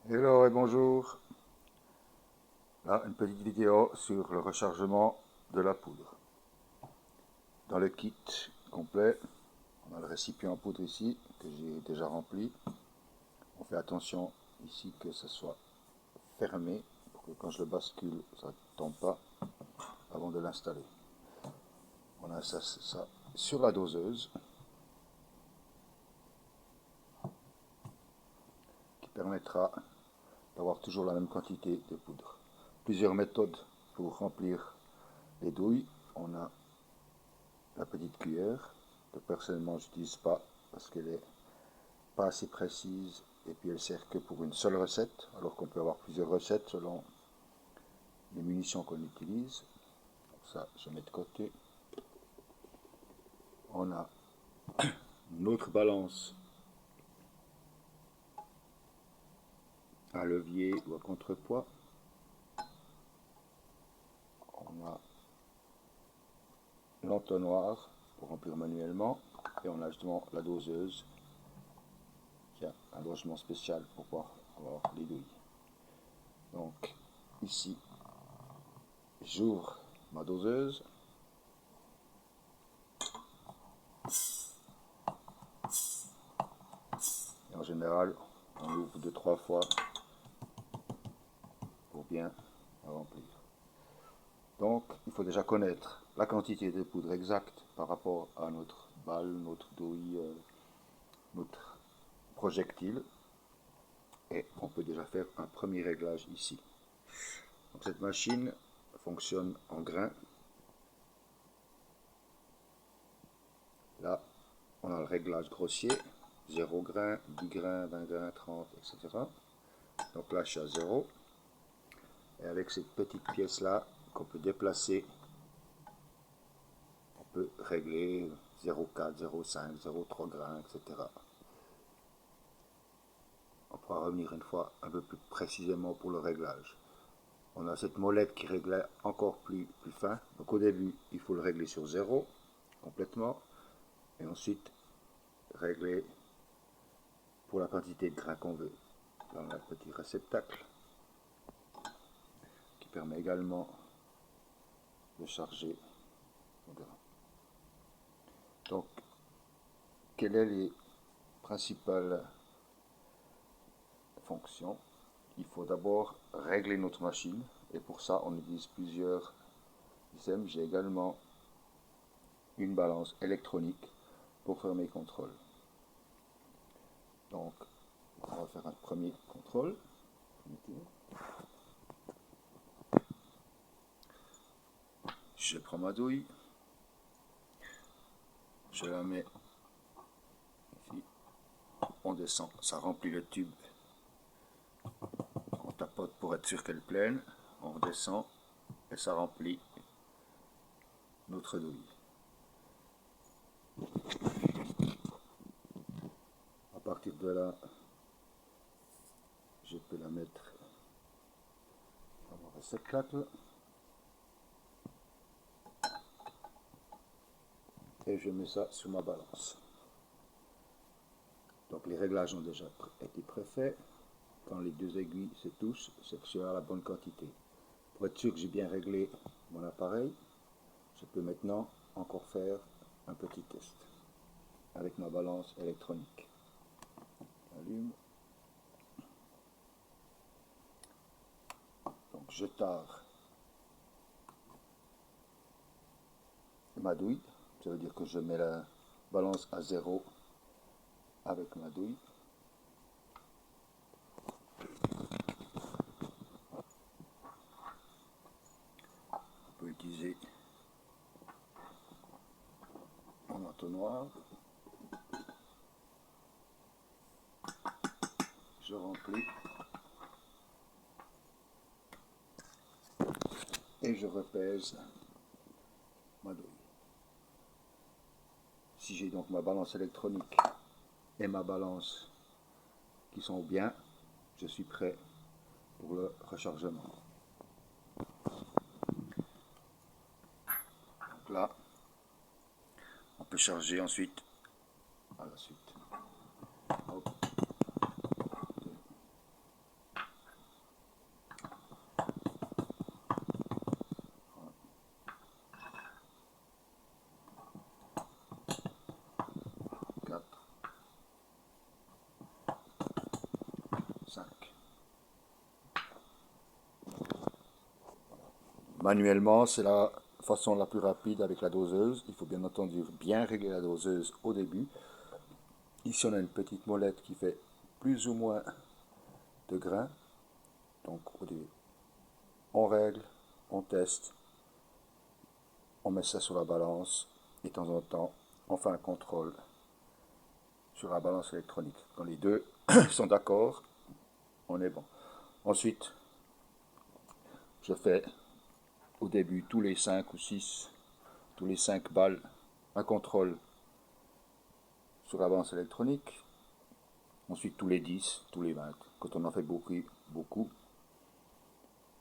Hello et bonjour. Là, une petite vidéo sur le rechargement de la poudre. Dans le kit complet, on a le récipient en poudre ici, que j'ai déjà rempli. On fait attention ici que ce soit fermé, pour que quand je le bascule, ça ne tombe pas avant de l'installer. On a ça sur la doseuse, qui permettra d'avoir toujours la même quantité de poudre. Plusieurs méthodes pour remplir les douilles. On a la petite cuillère, que personnellement je n'utilise pas parce qu'elle est pas assez précise et puis elle sert que pour une seule recette, alors qu'on peut avoir plusieurs recettes selon les munitions qu'on utilise. Donc ça, je mets de côté. On a une autre balance à levier ou à contrepoids. On a l'entonnoir pour remplir manuellement et on a justement la doseuse qui a un logement spécial pour pouvoir avoir les douilles. Donc ici, j'ouvre ma doseuse. Et en général, on ouvre 2-3 fois pour bien remplir. Donc, il faut déjà connaître la quantité de poudre exacte par rapport à notre balle, notre douille, notre projectile. Et on peut déjà faire un premier réglage ici. Donc, cette machine fonctionne en grains. Là, on a le réglage grossier, 0 grains, 10 grains, 20 grains, 30, etc. Donc là, je suis à 0. Et avec cette petite pièce-là, qu'on peut déplacer, on peut régler 0,4, 0,5, 0,3 grains, etc. On pourra revenir une fois un peu plus précisément pour le réglage. On a cette molette qui réglait encore plus fin. Donc au début, il faut le régler sur 0 complètement. Et ensuite, régler pour la quantité de grains qu'on veut. Là, on a le petit réceptacle qui permet également de charger. Donc, quelles sont les principales fonctions? Il faut d'abord régler notre machine et pour ça on utilise plusieurs systèmes. J'ai également une balance électronique pour faire mes contrôles. Donc on va faire un premier contrôle. Je prends ma douille, je la mets ici, on descend, ça remplit le tube, on tapote pour être sûr qu'elle est pleine, on redescend et ça remplit notre douille. À partir de là, je peux la mettre dans mon réceptacle et je mets ça sur ma balance. Donc les réglages ont déjà été préfaits. Quand les deux aiguilles se touchent, c'est que je suis à la bonne quantité. Pour être sûr que j'ai bien réglé mon appareil, je peux maintenant encore faire un petit test avec ma balance électronique. J'allume. Donc je tare ma douille. Ça veut dire que je mets la balance à 0 avec ma douille. On peut utiliser mon entonnoir. Je remplis et je repèse ma douille. Si j'ai donc ma balance électronique et ma balance qui sont bien, je suis prêt pour le rechargement. Donc là, on peut charger ensuite à la suite. Hop. Manuellement, c'est la façon la plus rapide avec la doseuse. Il faut bien entendu bien régler la doseuse au début. Ici, on a une petite molette qui fait plus ou moins de grains. Donc, au début, on règle, on teste, on met ça sur la balance. Et de temps en temps, on fait un contrôle sur la balance électronique. Quand les deux sont d'accord, on est bon. Ensuite, je fais au début tous les 5 ou 6, tous les 5 balles, un contrôle sur la balance électronique. Ensuite, tous les 10, tous les 20. Quand on en fait beaucoup,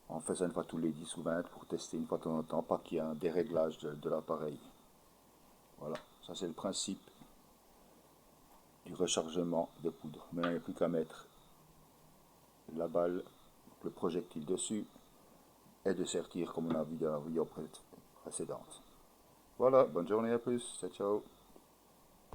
on fait ça une fois tous les 10 ou 20 pour tester une fois de temps en temps, pas qu'il y ait un déréglage de l'appareil. Voilà, ça c'est le principe du rechargement de poudre. Maintenant, il n'y a plus qu'à mettre la balle, le projectile dessus, et de sortir comme on a vu dans la vidéo précédente. Voilà, bonne journée, à plus, ciao ciao.